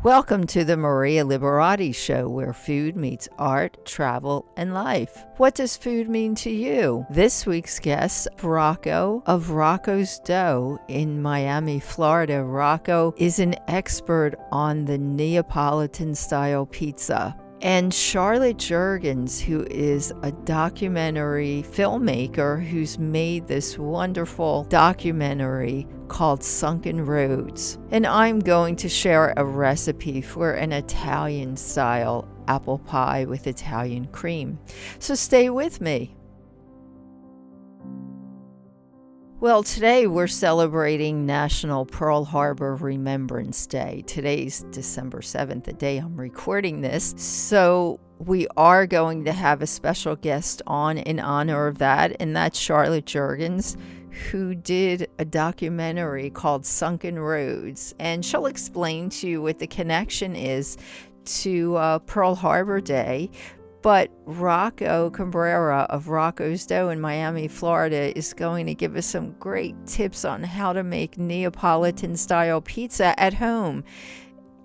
Welcome to the Maria Liberati Show, where food meets art, travel, and life. What does food mean to you? This week's guest, Rocco of Rocco's Dough in Miami, Florida. Rocco is an expert on the Neapolitan style pizza. And Charlotte Juergens, who is a documentary filmmaker who's made this wonderful documentary called Sunken Roads. And I'm going to share a recipe for an Italian-style apple pie with Italian cream. So stay with me. Well, today we're celebrating National Pearl Harbor Remembrance Day. Today's December 7th, the day I'm recording this. So we are going to have a special guest on in honor of that, and that's Charlotte Juergens, who did a documentary called Sunken Roads. And she'll explain to you what the connection is to Pearl Harbor Day. But Rocco Cambrera of Rocco's Dough in Miami, Florida is going to give us some great tips on how to make Neapolitan style pizza at home.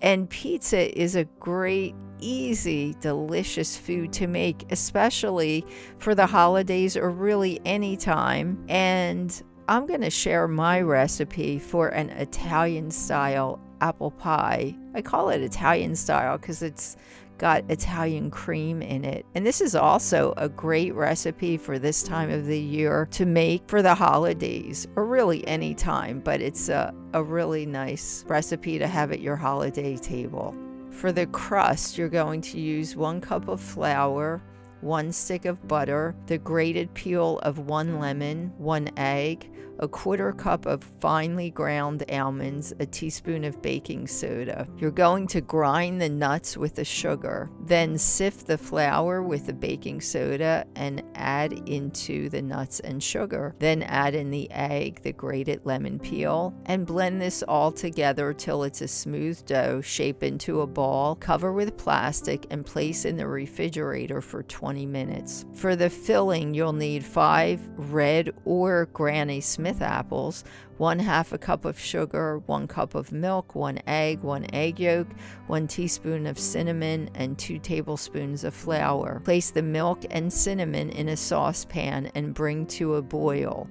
And pizza is a great, easy, delicious food to make, especially for the holidays or really any time. And I'm going to share my recipe for an Italian style apple pie. I call it Italian style because it's got Italian cream in it. And this is also a great recipe for this time of the year to make for the holidays or really any time, but it's a really nice recipe to have at your holiday table. For the crust, you're going to use 1 cup of flour, 1 stick of butter, the grated peel of 1 lemon, 1 egg, 1/4 cup of finely ground almonds, a teaspoon of baking soda. You're going to grind the nuts with the sugar, then sift the flour with the baking soda and add into the nuts and sugar. Then add in the egg, the grated lemon peel, and blend this all together till it's a smooth dough. Shape into a ball, cover with plastic, and place in the refrigerator for 20 minutes. For the filling, you'll need 5 red or Granny Smith apples, 1/2 cup of sugar, 1 cup of milk, 1 egg, 1 egg yolk, 1 teaspoon of cinnamon, and 2 tablespoons of flour. Place the milk and cinnamon in a saucepan and bring to a boil.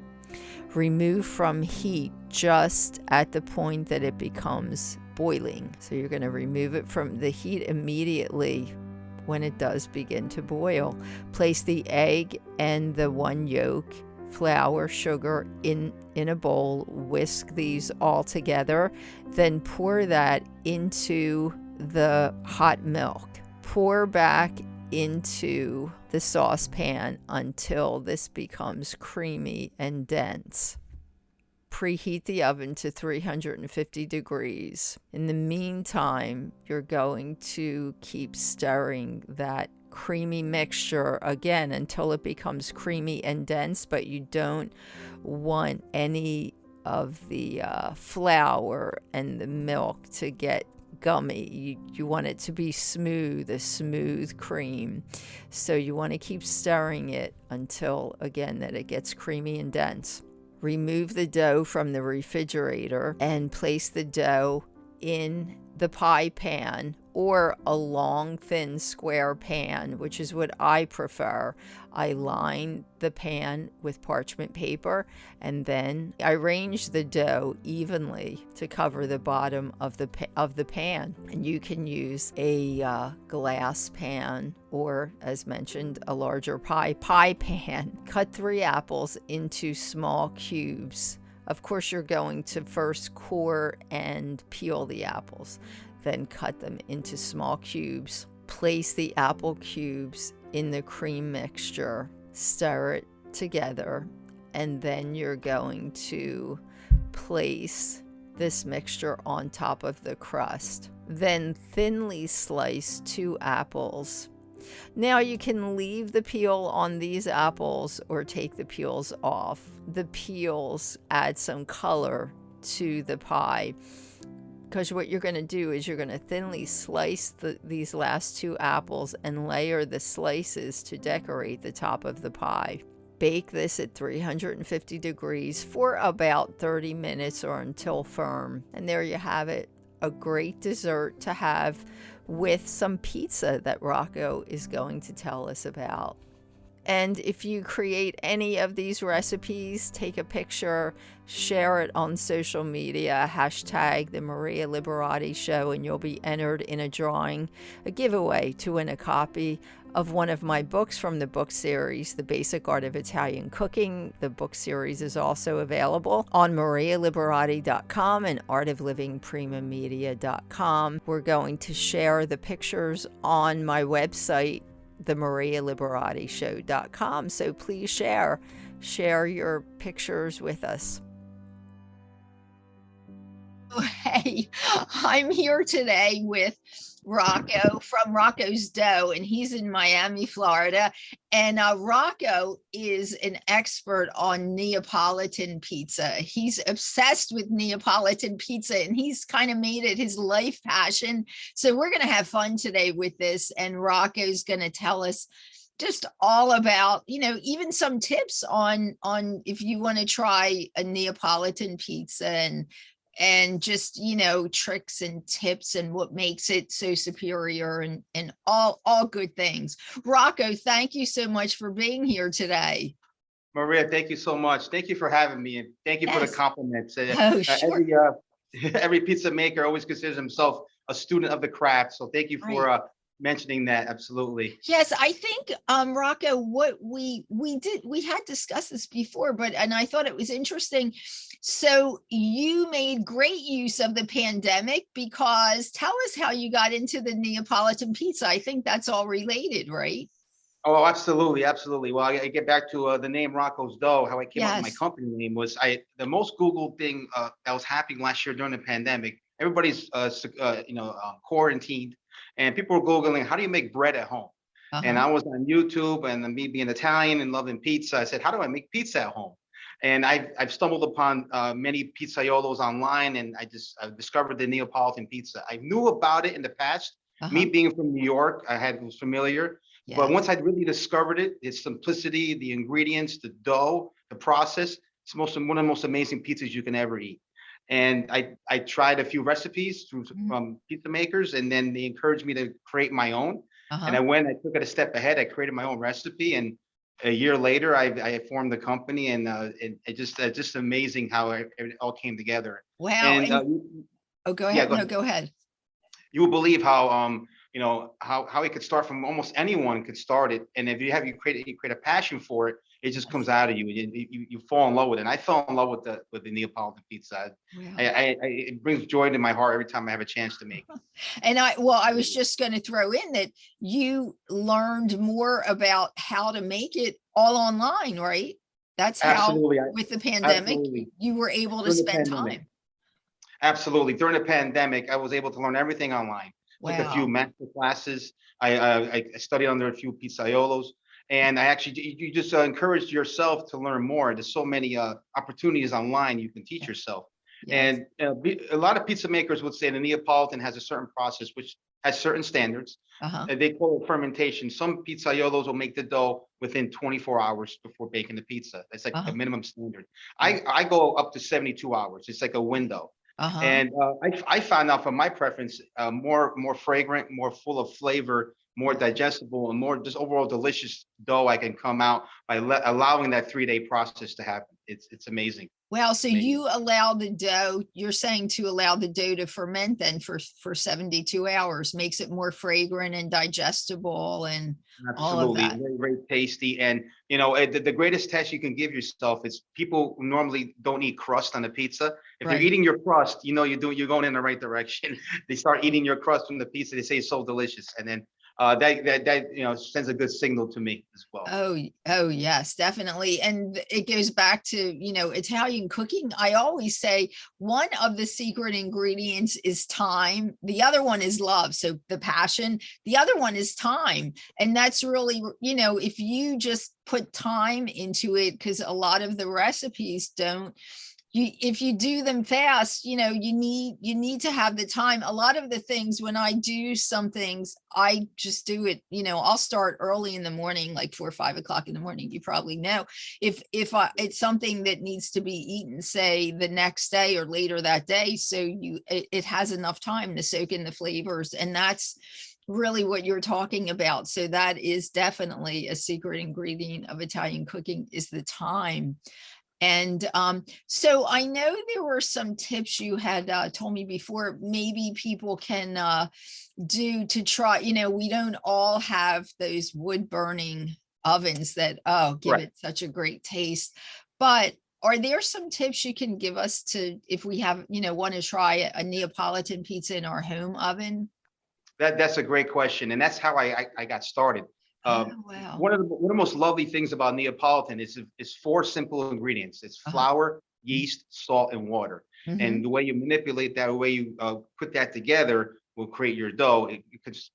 Remove from heat just at the point that it becomes boiling. So you're going to remove it from the heat immediately when it does begin to boil. Place the egg and the 1 yolk, flour, sugar in a bowl. Whisk these all together. Then pour that into the hot milk. Pour back into the saucepan until this becomes creamy and dense. Preheat the oven to 350 degrees. In the meantime, you're going to keep stirring that creamy mixture again until it becomes creamy and dense, but you don't want any of the flour and the milk to get gummy. You want it to be smooth, a smooth cream. So you want to keep stirring it until, again, that it gets creamy and dense. Remove the dough from the refrigerator and place the dough in the pie pan or a long, thin, square pan, which is what I prefer. I line the pan with parchment paper, and then I arrange the dough evenly to cover the bottom of the pan. And you can use a glass pan or, as mentioned, a larger pie pan. Cut 3 apples into small cubes. Of course, you're going to first core and peel the apples, then cut them into small cubes. Place the apple cubes in the cream mixture, stir it together, and then you're going to place this mixture on top of the crust. Then thinly slice 2 apples. Now you can leave the peel on these apples or take the peels off. The peels add some color to the pie, because what you're going to do is you're going to thinly slice these last 2 apples and layer the slices to decorate the top of the pie. Bake this at 350 degrees for about 30 minutes or until firm. And there you have it, a great dessert to have with some pizza that Rocco is going to tell us about. And if you create any of these recipes, take a picture, share it on social media, hashtag the Maria Liberati Show, and you'll be entered in a drawing, a giveaway to win a copy of one of my books from the book series, The Basic Art of Italian Cooking. The book series is also available on marialiberati.com and artoflivingprimamedia.com. We're going to share the pictures on my website, themarialiberattishow.com. So please share your pictures with us. Hey, I'm here today with Rocco from Rocco's Dough, and he's in Miami, Florida. And Rocco is an expert on Neapolitan pizza. He's obsessed with Neapolitan pizza, and he's kind of made it his life passion. So we're going to have fun today with this, and Rocco's going to tell us just all about, even some tips on if you want to try a Neapolitan pizza, and just, tricks and tips and what makes it so superior, and all good things. Rocco, thank you so much for being here today. Maria, thank you so much. Thank you for having me, and thank you for the compliments. Sure. Every pizza maker always considers himself a student of the craft. So thank you for mentioning that. Absolutely. Yes, I think Rocco, what we had discussed this before, and I thought it was interesting. So you made great use of the pandemic, because tell us how you got into the Neapolitan pizza. I think that's all related, right? Oh, absolutely, absolutely. Well, I get back to the name Rocco's Dough. How I came up with my company name was the most Googled thing that was happening last year during the pandemic. Everybody's quarantined, and people were Googling, how do you make bread at home? And I was on YouTube, and me being Italian and loving pizza, I said, how do I make pizza at home? And I've stumbled upon many pizzaiolos online, and I discovered the Neapolitan pizza. I knew about it in the past. Me being from New York, was familiar. Yes. But once I really discovered it, its simplicity, the ingredients, the dough, the process, it's one of the most amazing pizzas you can ever eat. And I tried a few recipes from pizza makers, and then they encouraged me to create my own. And I took it a step ahead. I created my own recipe, and a year later, I formed the company, and it's just amazing how it all came together. Wow! And, go ahead. Yeah, go ahead. You will believe how how it could start from almost anyone could start it, and if you create a passion for it, it just comes out of you. You fall in love with it. And I fell in love with the Neapolitan pizza. Wow. It brings joy to my heart every time I have a chance to make it. And I was just going to throw in that you learned more about how to make it all online, right? That's how, with the pandemic, you were able to spend time. Absolutely. During the pandemic, I was able to learn everything online. Took a few master classes. I studied under a few pizzaiolos. And you just encouraged yourself to learn more. There's so many opportunities online you can teach yourself. Yes. And a lot of pizza makers would say the Neapolitan has a certain process which has certain standards. They call it fermentation. Some pizzaiolos will make the dough within 24 hours before baking the pizza. That's like a minimum standard. I go up to 72 hours. It's like a window. And I found out, from my preference, more fragrant, more full of flavor, more digestible, and more just overall delicious dough I can come out by allowing that 3-day process to happen. It's amazing. Wow. So you allow the dough, you're saying to allow the dough to ferment then for 72 hours, makes it more fragrant and digestible and absolutely all of that. Very, very tasty. And the greatest test you can give yourself is, people normally don't eat crust on a pizza. If you're eating your crust, you're going in the right direction. They start eating your crust from the pizza, they say it's so delicious. And then that sends a good signal to me as well. Oh yes, definitely. And it goes back to Italian cooking. I always say one of the secret ingredients is time. The other one is love. So the passion. The other one is time. And that's really, if you just put time into it, because a lot of the recipes don't if you do them fast, you need to have the time. A lot of the things, when I do some things, I just do it, I'll start early in the morning, like 4 or 5 o'clock in the morning. You probably know, if it's something that needs to be eaten, say the next day or later that day, so it has enough time to soak in the flavors. And that's really what you're talking about. So that is definitely a secret ingredient of Italian cooking, is the time. And so I know there were some tips you had told me before, maybe people can do to try. We don't all have those wood burning ovens that give Right. it such a great taste. But are there some tips you can give us to, if we have, want to try a Neapolitan pizza in our home oven? That's a great question, and that's how I got started. Oh, wow. One of the most lovely things about Neapolitan is four simple ingredients. It's Uh-huh. flour, yeast, salt, and water. Mm-hmm. And the way you manipulate that, the way you put that together, will create your dough.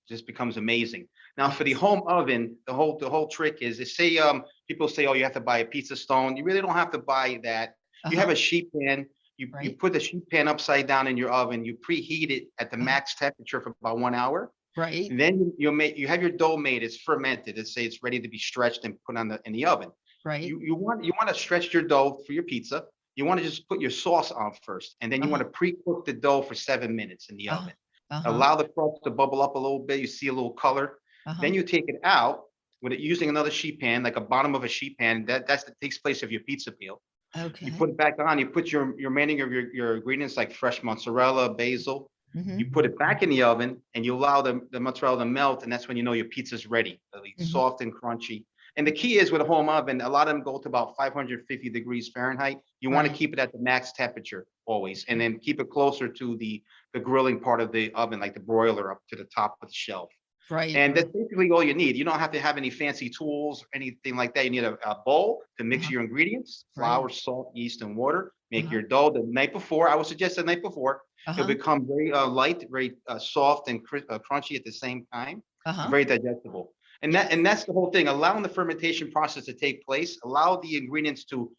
Just becomes amazing. Now, for the Yes. home oven, the whole trick is, say people say, oh, you have to buy a pizza stone. You really don't have to buy that. You have Uh-huh. a sheet pan. You Right. put the sheet pan upside down in your oven. You preheat it at the Uh-huh. max temperature for about 1 hour. Right. And then you have your dough made. It's fermented. It's ready to be stretched and put in the oven. Right. You want to stretch your dough for your pizza. You want to just put your sauce on first, and then you want Uh-huh. to pre-cook the dough for 7 minutes in the Uh-huh. oven. Uh-huh. Allow the crust to bubble up a little bit. You see a little color. Uh-huh. Then you take it out with it using another sheet pan, like a bottom of a sheet pan. That takes place of your pizza peel. You Okay. put it back on. You put your remaining of your ingredients, like fresh mozzarella, basil. Mm-hmm. You put it back in the oven, and you allow the mozzarella to melt, and that's when you know your pizza's ready. It'll be Mm-hmm. soft and crunchy. And the key is, with a home oven, a lot of them go to about 550 degrees Fahrenheit. You want to Right. keep it at the max temperature always, and then keep it closer to the grilling part of the oven, like the broiler, up to the top of the shelf. Right. And Right. that's basically all you need. You don't have to have any fancy tools or anything like that. You need a bowl to mix Uh-huh. your ingredients: Right. flour, salt, yeast, and water. Make Uh-huh. your dough the night before. I would suggest the night before. It'll Uh-huh. become very light, very soft and crunchy at the same time, and Uh-huh. very digestible. And Yeah. that's the whole thing. Allowing the fermentation process to take place, allow the ingredients to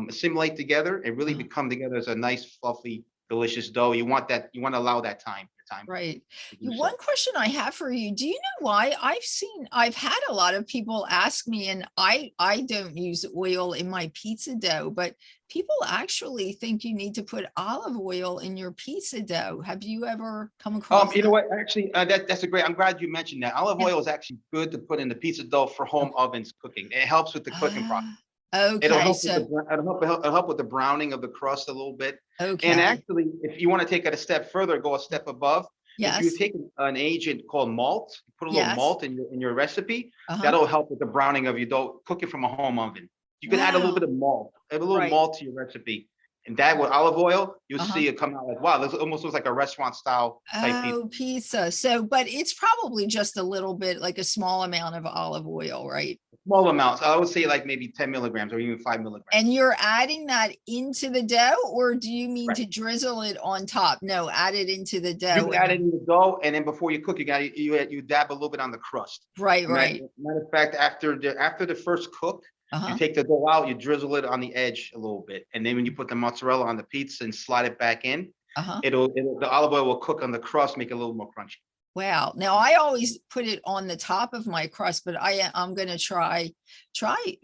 assimilate together and really Uh-huh. become together as a nice, fluffy, delicious dough. You want that. You want to allow that time, Right. to do One so. question I have for you, do you know why I've had a lot of people ask me, and I don't use oil in my pizza dough, but people actually think you need to put olive oil in your pizza dough. Have you ever come across You know that? what? Actually, that's a great. I'm glad you mentioned that. Olive Yeah. oil is actually good to put in the pizza dough for home ovens cooking. It helps with the cooking process. Ah, It'll okay. help with So, it'll help with the browning of the crust a little bit. And okay. actually, if you want to take it a step further, go a step above. If you Yes. take an agent called malt, you put a little Yes. malt in your recipe, Uh-huh. that'll help with the browning of your dough. Cooking from a home oven, you can add a little bit Wow. of malt, add a little Right. malt to your recipe, and that with olive oil, you'll Uh-huh. see it come out like, wow, this almost looks like a restaurant style type pizza. Oh, pizza. So, but it's probably just a little bit, like a small amount of olive oil, right? Small amounts. I would say like maybe 10 milligrams or even 5 milligrams. And you're adding that into the dough, or do you mean Right. to drizzle it on top? No, add it into the You dough can and add it then, in the dough, and then before you cook, you dab a little bit on the crust. right, right. Matter of fact, after the first cook, you Uh-huh. take the dough out, you drizzle it on the edge a little bit, and then when you put the mozzarella on the pizza and slide it back in, Uh-huh. the olive oil will cook on the crust, make it a little more crunchy. Wow. Now I always put it on the top of my crust, but I'm gonna try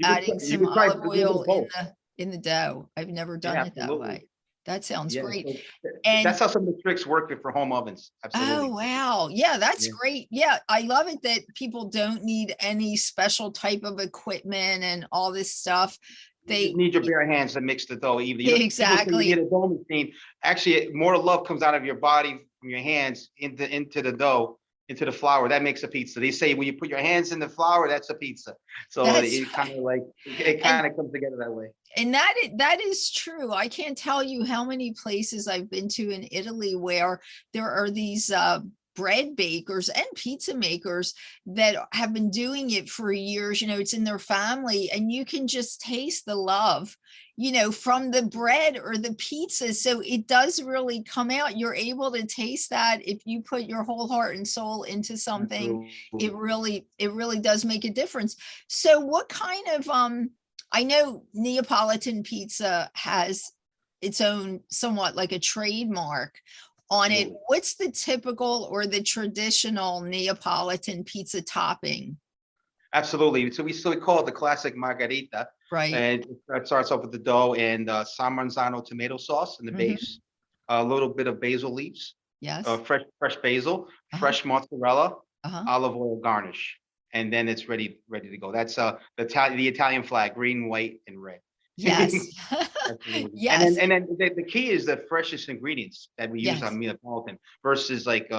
adding You some can try a olive little bit oil of both. in the dough. I've never Yeah, done it that absolutely. way. That sounds Yeah, great. so And that's how some of the tricks work for home ovens. oh, Absolutely. wow. Yeah, that's Yeah. great. Yeah, I love it that people don't need any special type of equipment and all this stuff. You just They need your bare hands to mix the dough. Either people say you exactly. need a dough machine. Actually, more love comes out of your body from your hands into the dough, into the flour. That makes a pizza. They say when you put your hands in the flour, that's a pizza. So That's it kind right. of like it And kind of comes together that way. that is true. I can't tell you how many places I've been to in Italy where there are these bread bakers and pizza makers that have been doing it for years. It's in their family, and you can just taste the love, from the bread or the pizza. So it does really come out. You're able to taste that if you put your whole heart and soul into something. Absolutely. It really does make a difference. So what kind of I know Neapolitan pizza has its own somewhat like a trademark on it. What's the typical or the traditional Neapolitan pizza topping? Absolutely. So we call it the classic margarita. Right. And it starts off with the dough and San Marzano tomato sauce in the base, a little bit of basil leaves, Yes. fresh basil, fresh mozzarella, Uh-huh. olive oil garnish, and then it's ready to go. That's the Italian flag, green, white, and red. Yes. Absolutely. Yes. And then the key is the freshest ingredients that we use Yes. on Neapolitan versus like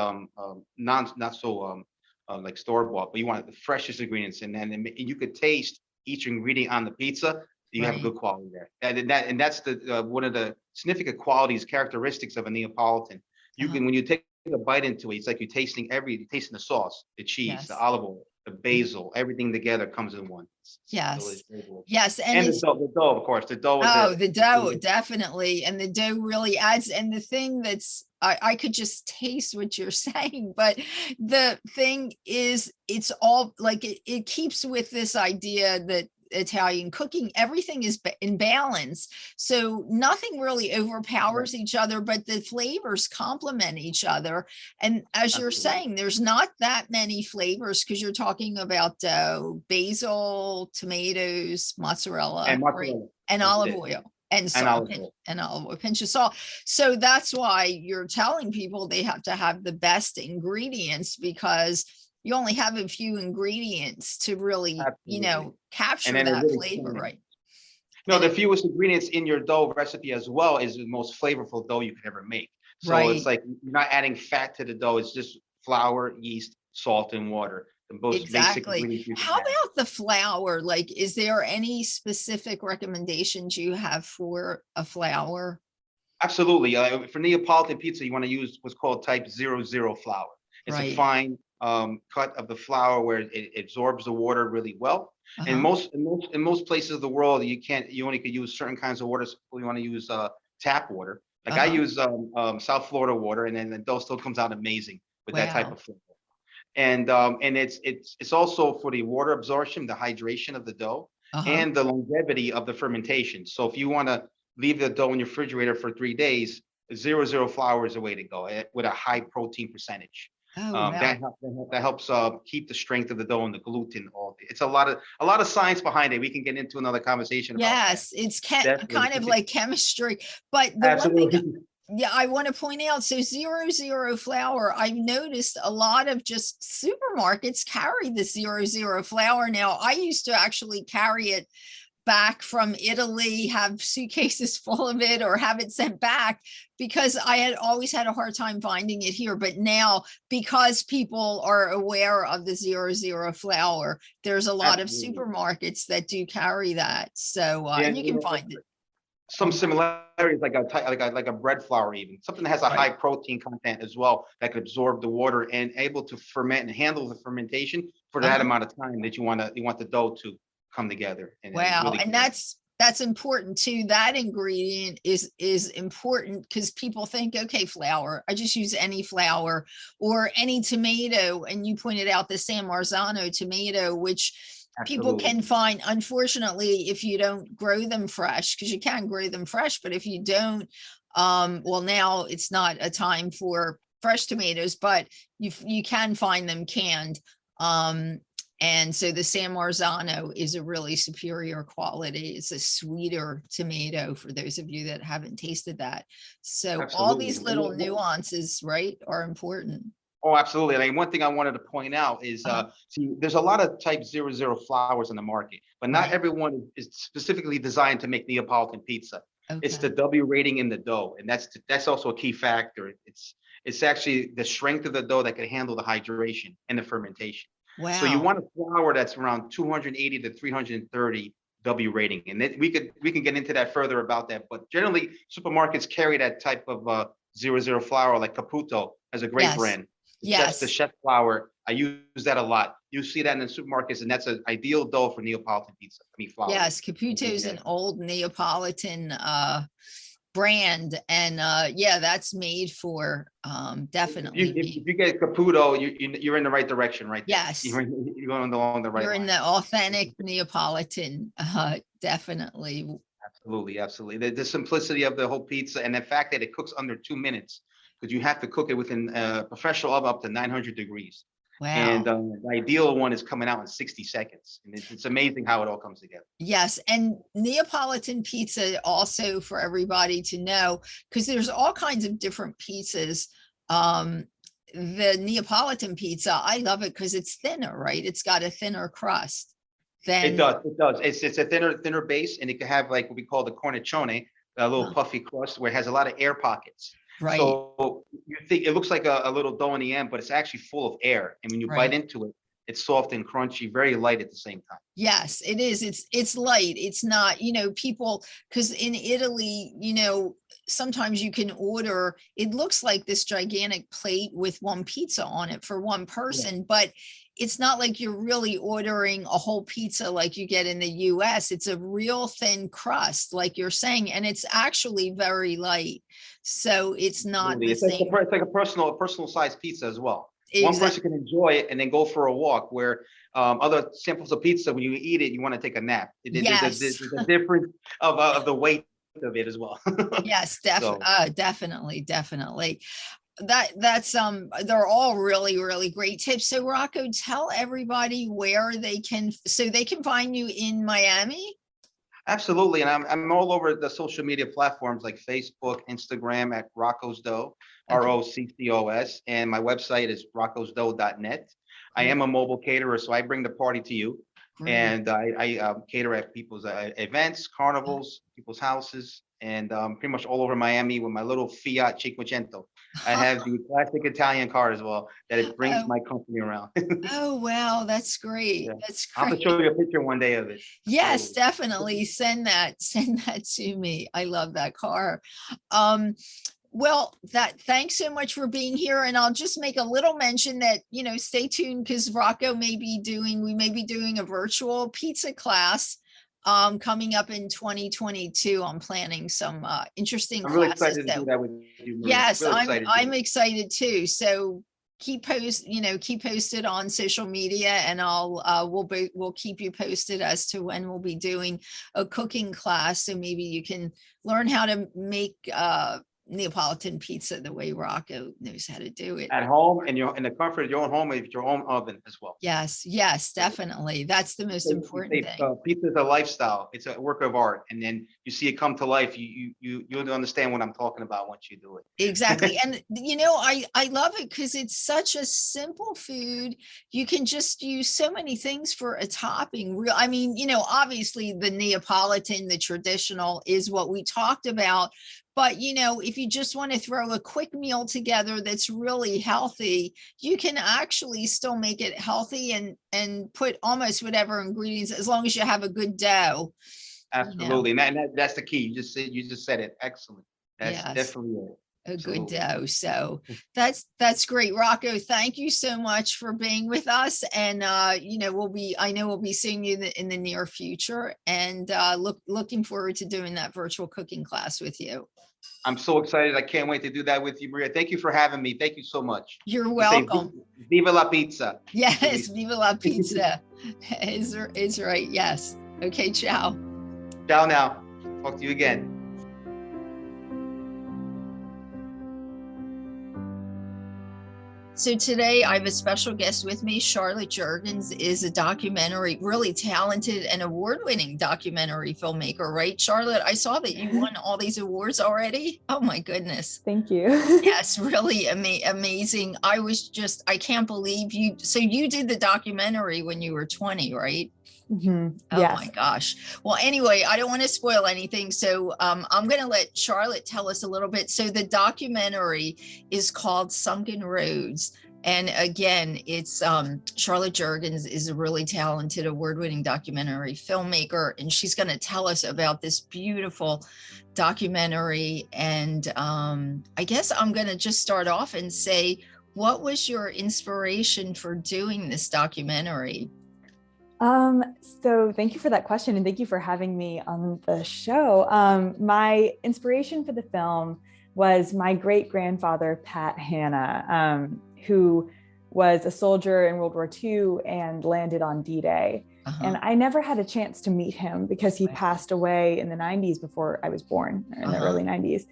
not so like store bought, but you want the freshest ingredients, and then you could taste each ingredient on the pizza. You have a good quality there, and that's the one of the significant qualities, characteristics of a Neapolitan. You can, when you take a bite into it, it's like you're tasting the sauce, the cheese, the olive oil, the basil, everything together comes in one. Yes. Delicious. Yes. And the dough, of course. The dough is the dough, definitely. And the dough really adds. And the thing that's, I could just taste what you're saying, but the thing is, it's all like, it keeps with this idea that Italian cooking, everything is in balance. So nothing really overpowers each other, but the flavors complement each other. And as you're saying, there's not that many flavors because you're talking about basil, tomatoes, mozzarella, and olive oil. And salt, and olive oil, pinch of salt. So that's why you're telling people they have to have the best ingredients, because you only have a few ingredients to really, capture that flavor, right? No, the fewest ingredients in your dough recipe as well is the most flavorful dough you could ever make. So it's like you're not adding fat to the dough. It's just flour, yeast, salt, and water. The most basic ingredients. How about the flour? Like, is there any specific recommendations you have for a flour? Absolutely. For Neapolitan pizza, you want to use what's called type 00 flour. It's a fine cut of the flour where it absorbs the water really well. And in most places of the world, you only could use certain kinds of water. So you want to use tap water. Like I use South Florida water, and then the dough still comes out amazing with that type of flavor. And it's also for the water absorption, the hydration of the dough, and the longevity of the fermentation. So if you want to leave the dough in your refrigerator for 3 days, 00 flour is the way to go with a high protein percentage. That helps keep the strength of the dough and the gluten. It's a lot of science behind it. We can get into another conversation about that. It's kind of like chemistry, but the one thing, I want to point out, so 00 flour, I've noticed a lot of just supermarkets carry the 00 flour now. I used to actually carry it back from Italy, have suitcases full of it, or have it sent back, because I had always had a hard time finding it here. But now, because people are aware of the 00 flour, there's a lot of supermarkets that do carry that. So and you can find it. Some similarities, like a bread flour, even something that has a high protein content as well, that could absorb the water and able to ferment and handle the fermentation for that amount of time that you want the dough to come together. And really, and that's important too. That ingredient is important, because people think, okay, flour, I just use any flour or any tomato. And you pointed out the San Marzano tomato, which people can find, unfortunately, if you don't grow them fresh, because you can grow them fresh, but if you don't, well, now it's not a time for fresh tomatoes, but you can find them canned. And so the San Marzano is a really superior quality. It's a sweeter tomato, for those of you that haven't tasted that. So all these little nuances, are important. Oh, absolutely. And one thing I wanted to point out is, see, there's a lot of type 00 flours on the market, but not everyone is specifically designed to make Neapolitan pizza. It's the W rating in the dough, and that's also a key factor. It's actually the strength of the dough that can handle the hydration and the fermentation. Wow. So you want a flour that's around 280 to 330 W rating, and then we can get into that further about that. But generally, supermarkets carry that type of 00 flour, like Caputo has a great brand. That's the chef flour. I use that a lot. You see that in the supermarkets, and that's an ideal dough for Neapolitan pizza. Flour. Yes, Caputo is an old Neapolitan brand, and that's made for definitely. If you get Caputo, you're in the right direction, right there. Yes, you're going along the right. You're in the authentic Neapolitan, definitely. Absolutely, absolutely. The simplicity of the whole pizza and the fact that it cooks under 2 minutes, because you have to cook it within a professional oven up to 900 degrees. And Wow. the ideal one is coming out in 60 seconds. And it's amazing how it all comes together. Yes, and Neapolitan pizza also, for everybody to know, because there's all kinds of different pizzas. The Neapolitan pizza, I love it because it's thinner, right? It's got a thinner crust It than, does. It does. It's a thinner base, and it can have like what we call the cornicione, a little uh, puffy crust where it has a lot of air pockets. right, So you think it looks like a little dough in the end, but it's actually full of air. And when you bite right. into it, it's soft and crunchy, very light at the same time. Yes, it is. It's light. It's not, people, because in Italy, sometimes you can order, it looks like this gigantic plate with one pizza on it for one Yeah. person, but it's not like you're really ordering a whole pizza like you get in the US. It's a real thin crust, like you're saying, and it's actually very light. So it's not Absolutely. the same. It's like a personal sized pizza as well. One Exactly. person can enjoy it and then go for a walk. Where other samples of pizza, when you eat it, you want to take a nap. Yes. There's a difference of the weight of it as well. Yes, So definitely, definitely. That's they're all really, really great tips. So Rocco, tell everybody where they can find you in Miami. absolutely, and I'm all over the social media platforms like Facebook, Instagram at Rocco's Dough, Okay, Roccos, and my website is roccosdough.net. I great, am a mobile caterer, so I bring the party to you, great. and I cater at people's events, carnivals, people's houses, and pretty much all over Miami with my little Fiat Cinquecento. I have the classic Italian car as well that it brings Oh, my company around. oh wow, that's Yeah, great. That's I'll have to show great. you a picture one day of it. Yes, Absolutely. definitely send that to me. I love that car. Um, Well, thanks so much for being here. And I'll just make a little mention that, stay tuned because we may be doing a virtual pizza class coming up in 2022. I'm planning some interesting I'm really classes. excited to do So that with you, Maria. yes, Really I'm excited to do I'm it. excited too. So keep posted on social media and we'll keep you posted as to when we'll be doing a cooking class. So maybe you can learn how to make Neapolitan pizza the way Rocco knows how to do it. At home and in the comfort of your own home with your own oven as well. Yes, yes, definitely. That's the most important thing. Pizza is a lifestyle. It's a work of art, and then you see it come to life. You'll understand what I'm talking about once you do Exactly. it. And I love it because it's such a simple food. You can just use so many things for a topping. I mean, obviously the Neapolitan, the traditional is what we talked about. But if you just want to throw a quick meal together that's really healthy, you can actually still make it healthy and put almost whatever ingredients as long as you have a good dough, you know. Absolutely, and that's the key. You just said it. Excellent. That's Yes. definitely it. A good Absolutely. dough. So that's great. Rocco, thank you so much for being with us. And I know we'll be seeing you in the near future and looking forward to doing that virtual cooking class with you. I'm so excited. I can't wait to do that with you, Maria. Thank you for having me. Thank you so much. You're We say welcome. Viva la pizza. That's what we Yes, say. viva la pizza is right. Yes. Okay, ciao. Ciao now. Talk to you again. So today I have a special guest with me. Charlotte Juergens is a really talented and award-winning documentary filmmaker, right? Charlotte, I saw that you won all these awards already. Oh my goodness. Thank you. Yes, really amazing. I can't believe you did the documentary when you were 20, right? Mm-hmm. Oh Yes. my gosh. Well, anyway, I don't want to spoil anything. So I'm going to let Charlotte tell us a little bit. So the documentary is called Sunken Roads. And again, it's Charlotte Juergens is a really talented award-winning documentary filmmaker. And she's going to tell us about this beautiful documentary. And I guess I'm going to just start off and say, what was your inspiration for doing this documentary? So thank you for that question and thank you for having me on the show. My inspiration for the film was my great-grandfather, Pat Hanna, who was a soldier in World War II and landed on D-Day. And I never had a chance to meet him because he passed away in the 90s before I was born, or in the early 90s.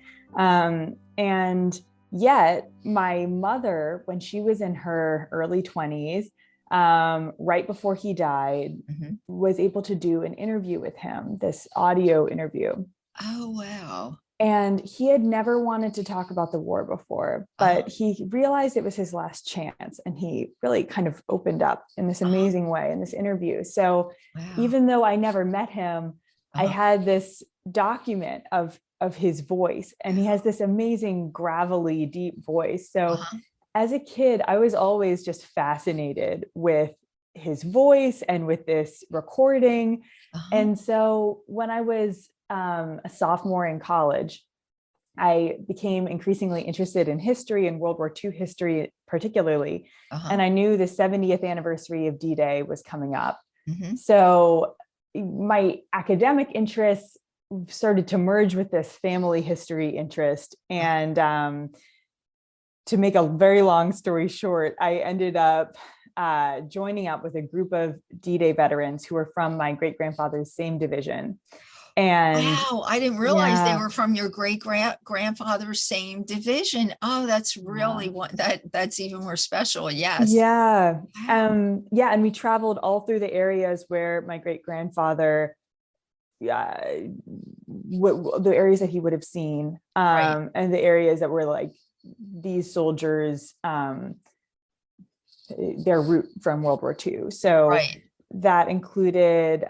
And yet my mother, when she was in her early 20s, right before he died, was able to do an interview with him, this audio interview. Oh, wow. And he had never wanted to talk about the war before, but he realized it was his last chance. And he really kind of opened up in this amazing way in this interview. So even though I never met him, I had this document of his voice, and he has this amazing, gravelly, deep voice. So as a kid, I was always just fascinated with his voice and with this recording. And so when I was a sophomore in college, I became increasingly interested in history and World War II history particularly. And I knew the 70th anniversary of D-Day was coming up. So my academic interests started to merge with this family history interest. And to make a very long story short, I ended up joining up with a group of D-Day veterans who were from my great-grandfather's same division. And wow, I didn't realize they were from your grandfather's same division. Oh, that's really that's even more special. Yes. Yeah. Wow. And we traveled all through the areas where my great-grandfather, the areas that he would have seen, and the areas that were like these soldiers, their route from World War II. So that included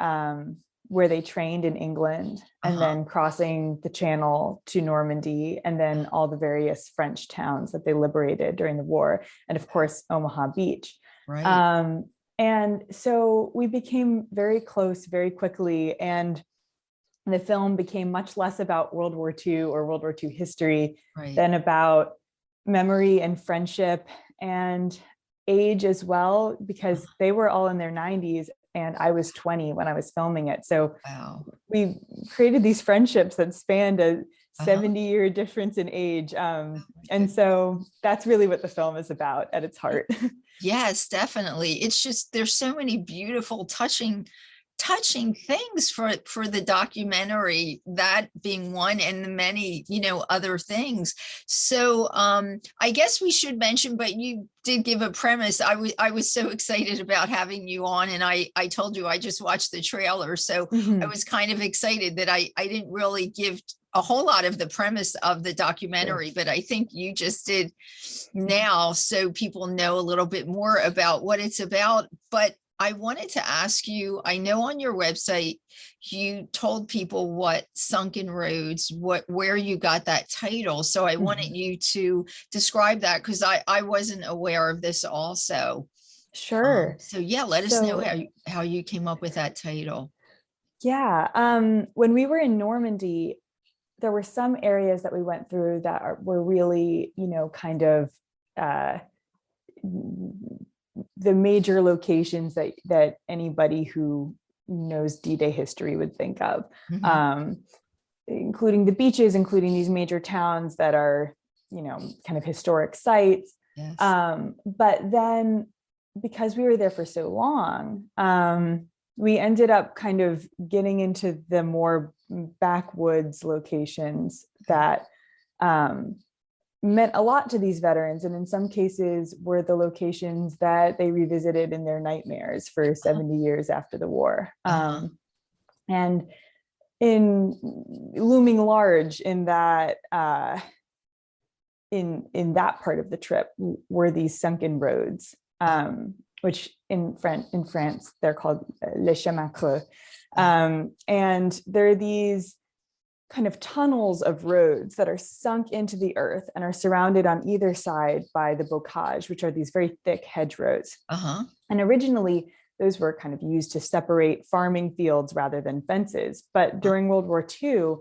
where they trained in England, and then crossing the Channel to Normandy, and then all the various French towns that they liberated during the war, and of course Omaha Beach. And so we became very close very quickly, and the film became much less about World War II or World War II history than about memory and friendship and age as well, because they were all in their 90s and I was 20 when I was filming it. So we created these friendships that spanned a 70-year difference in age. And so that's really what the film is about at its heart. Yes, definitely. It's just, there's so many beautiful, touching things for the documentary, that being one, and the many, other things. So I guess we should mention, but you did give a premise. I was so excited about having you on, and I told you I just watched the trailer, so I was kind of excited that I didn't really give a whole lot of the premise of the documentary, but I think you just did now, so people know a little bit more about what it's about. But I wanted to ask you, I know on your website, you told people what Sunken Roads, where you got that title. So I wanted you to describe that, because I wasn't aware of this also. Sure. So yeah, let us know how you came up with that title. Yeah. When we were in Normandy, there were some areas that we went through that were really, kind of the major locations that anybody who knows D-Day history would think of, including the beaches, including these major towns that are, kind of historic sites. Yes. But then because we were there for so long, we ended up kind of getting into the more backwoods locations that meant a lot to these veterans, and in some cases were the locations that they revisited in their nightmares for 70 years after the war. And in looming large in that in that part of the trip were these sunken roads, which in France they're called les chemins creux, and they're these kind of tunnels of roads that are sunk into the earth and are surrounded on either side by the bocage, which are these very thick hedgerows. And originally, those were kind of used to separate farming fields rather than fences. But during World War II,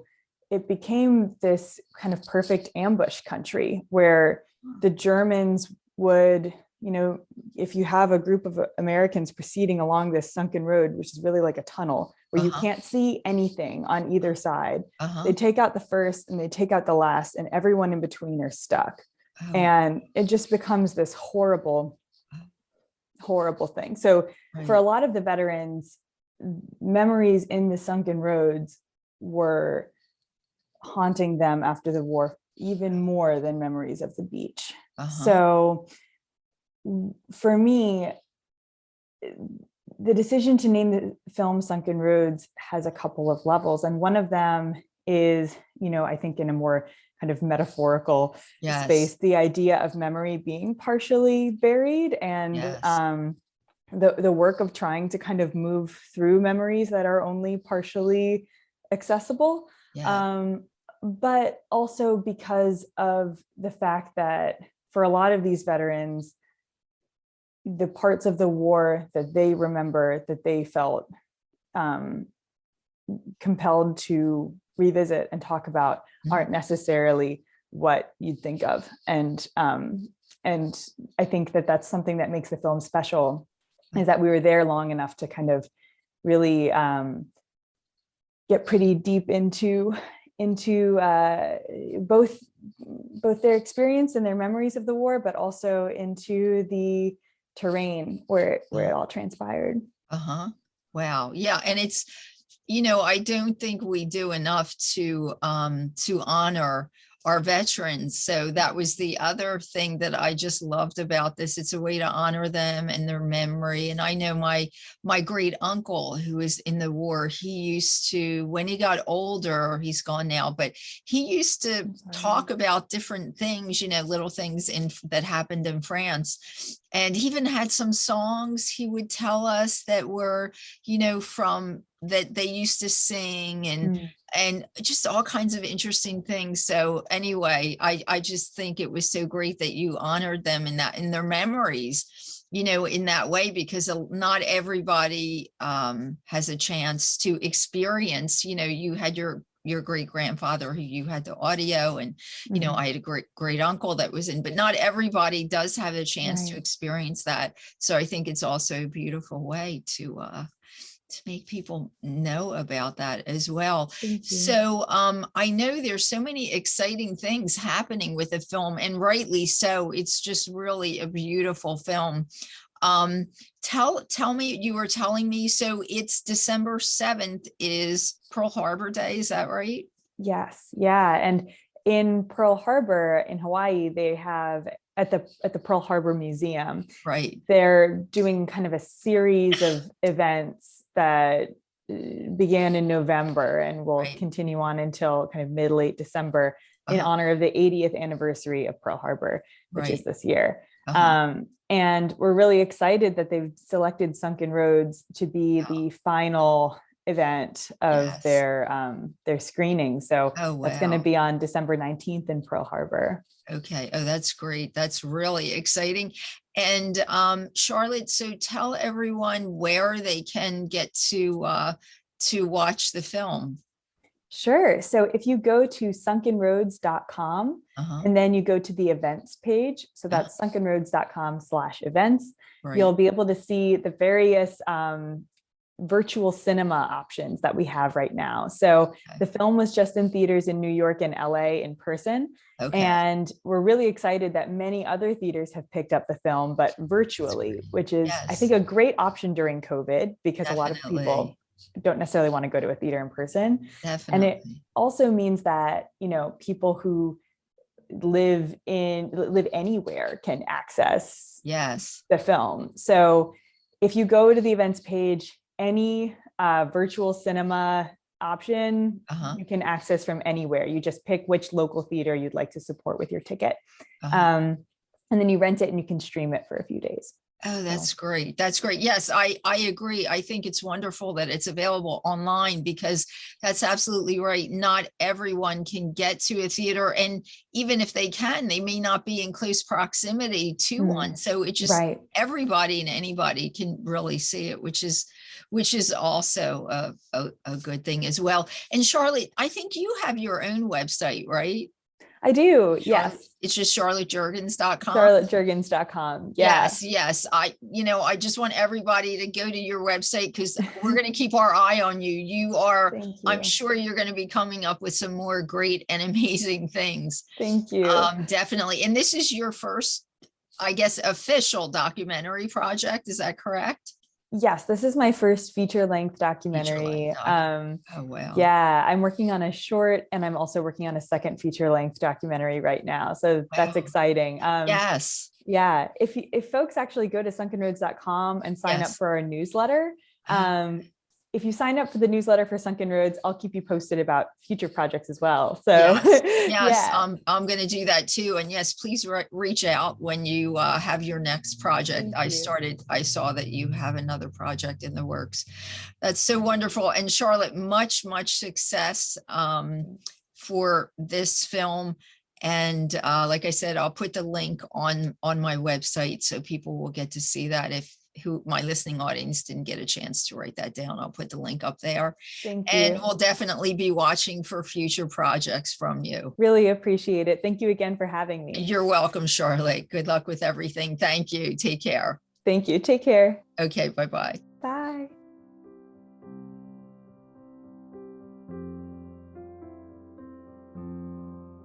it became this kind of perfect ambush country where the Germans would, if you have a group of Americans proceeding along this sunken road, which is really like a tunnel where you can't see anything on either side, they take out the first and they take out the last, and everyone in between are stuck. And it just becomes this horrible thing. So for a lot of the veterans, memories in the Sunken Roads were haunting them after the war even more than memories of the beach. So for me, the decision to name the film Sunken Roads has a couple of levels. And one of them is, I think in a more kind of metaphorical space, the idea of memory being partially buried, and the work of trying to kind of move through memories that are only partially accessible. But also because of the fact that for a lot of these veterans, the parts of the war that they remember, that they felt compelled to revisit and talk about, aren't necessarily what you'd think of. And I think that that's something that makes the film special, is that we were there long enough to kind of really get pretty deep into both their experience and their memories of the war, but also into the terrain where it all transpired. Wow. Yeah. And it's, I don't think we do enough to honor our veterans. So that was the other thing that I just loved about this. It's a way to honor them and their memory. And I know my great uncle, who was in the war, he used to, when he got older, he's gone now, but he used to talk about different things, little things that happened in France. And he even had some songs he would tell us that were, from that they used to sing, and just all kinds of interesting things. So anyway, I just think it was so great that you honored them in their memories, in that way, because not everybody has a chance to experience, you had your great grandfather who you had the audio, and I had a great uncle that was in, but not everybody does have a chance to experience that. So I think it's also a beautiful way to make people know about that as well. So I know there's so many exciting things happening with the film, and rightly so. It's just really a beautiful film. Tell me, you were telling me, so it's December 7th is Pearl Harbor Day, is that right? Yes. Yeah. And in Pearl Harbor in Hawaii, they have at the Pearl Harbor Museum, they're doing kind of a series of events that began in November and will continue on until kind of mid-late December in honor of the 80th anniversary of Pearl Harbor, which is this year. And we're really excited that they've selected Sunken Roads to be the final event of their screening. So that's going to be on December 19th in Pearl Harbor. Okay. Oh, that's great. That's really exciting. And Charlotte, so tell everyone where they can get to watch the film. Sure. So if you go to sunkenroads.com and then you go to the events page, so that's sunkenroads.com/events, you'll be able to see the various virtual cinema options that we have right now. So the film was just in theaters in New York and LA in person. And we're really excited that many other theaters have picked up the film, but virtually, which is, I think, a great option during COVID, because a lot of people don't necessarily want to go to a theater in person. And it also means that, people who live anywhere can access the film. So if you go to the events page, any virtual cinema option you can access from anywhere. You just pick which local theater you'd like to support with your ticket. And then you rent it and you can stream it for a few days. Oh, that's great. That's great. Yes, I agree. I think it's wonderful that it's available online, because that's absolutely right. Not everyone can get to a theater. And even if they can, they may not be in close proximity to one. So it just, everybody and anybody can really see it, which is also a good thing as well. And Charlotte, I think you have your own website, right? I do. Yes. It's just charlottejuergens.com. charlottejuergens.com. Yes. I just want everybody to go to your website, because we're going to keep our eye on you. You are, I'm sure you're going to be coming up with some more great and amazing things. Thank you. Definitely. And this is your first, I guess, official documentary project. Is that correct? Yes, this is my first feature-length documentary. Oh, wow. Yeah, I'm working on a short, and I'm also working on a second feature-length documentary right now. So that's exciting. Yes. Yeah, if folks actually go to sunkenroads.com and sign up for our newsletter, if you sign up for the newsletter for Sunken Roads, I'll keep you posted about future projects as well. So yes, yeah. I'm going to do that too. And yes, please reach out when you have your next project. I saw that you have another project in the works. That's so wonderful. And Charlotte, much success for this film. And like I said, I'll put the link on my website so people will get to see that. If my listening audience didn't get a chance to write that down, I'll put the link up there. Thank you. And we'll definitely be watching for future projects from you. Really appreciate it. Thank you again for having me. You're welcome, Charlotte. Good luck with everything. Thank you. Take care. Thank you. Take care. Okay. Bye-bye. Bye.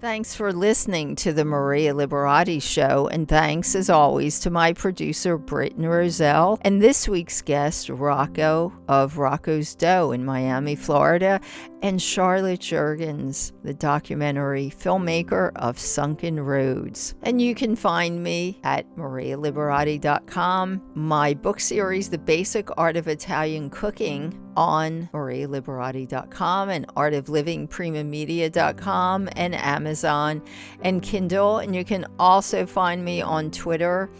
Thanks for listening to the Maria Liberati Show, and thanks as always to my producer Britton Roselle and this week's guest Rocco of Rocco's Dough in Miami, Florida, and Charlotte Juergens, the documentary filmmaker of Sunken Roads. And you can find me at marialiberati.com, my book series The Basic Art of Italian Cooking on marialiberati.com, and Art of Living PrimaMedia.com, and Amazon and Kindle. And you can also find me on Twitter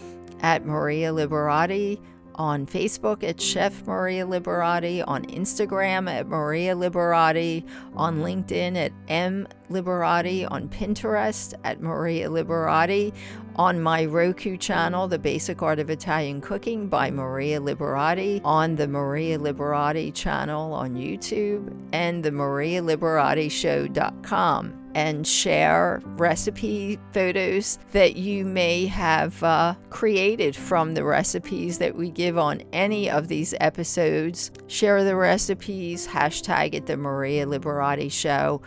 at Maria Liberati, on Facebook at Chef Maria Liberati, on Instagram at Maria Liberati, on LinkedIn at M Liberati, on Pinterest at Maria Liberati, on my Roku channel, The Basic Art of Italian Cooking by Maria Liberati, on the Maria Liberati channel on YouTube, and the marialiberati.show.com. And share recipe photos that you may have created from the recipes that we give on any of these episodes. Share the recipes, hashtag it the Maria Liberati Show,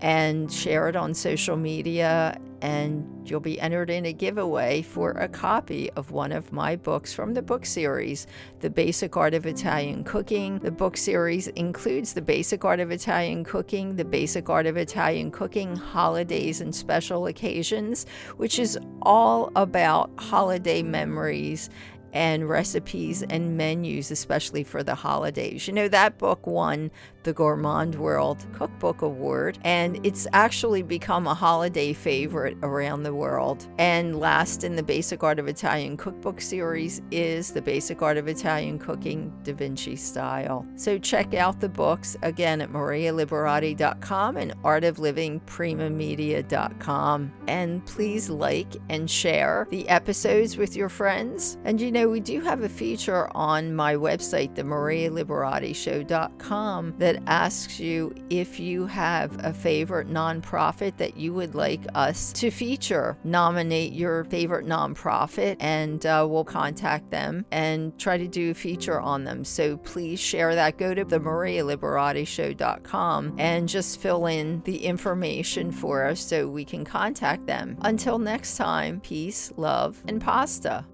and share it on social media, and you'll be entered in a giveaway for a copy of one of my books from the book series, The Basic Art of Italian Cooking. The book series includes The Basic Art of Italian Cooking, The Basic Art of Italian Cooking, Holidays and Special Occasions, which is all about holiday memories and recipes and menus, especially for the holidays. You know, that book won the Gourmand World Cookbook Award, and it's actually become a holiday favorite around the world. And last in the Basic Art of Italian Cookbook series is The Basic Art of Italian Cooking, Da Vinci Style. So check out the books again at marialiberati.com and artoflivingprimamedia.com. And please like and share the episodes with your friends. And you know, we do have a feature on my website, the marialiberati.show.com, that asks you if you have a favorite nonprofit that you would like us to feature. Nominate your favorite nonprofit, and we'll contact them and try to do a feature on them. So please share that. Go to the marialiberati.show.com and just fill in the information for us so we can contact them. Until next time, peace, love, and pasta.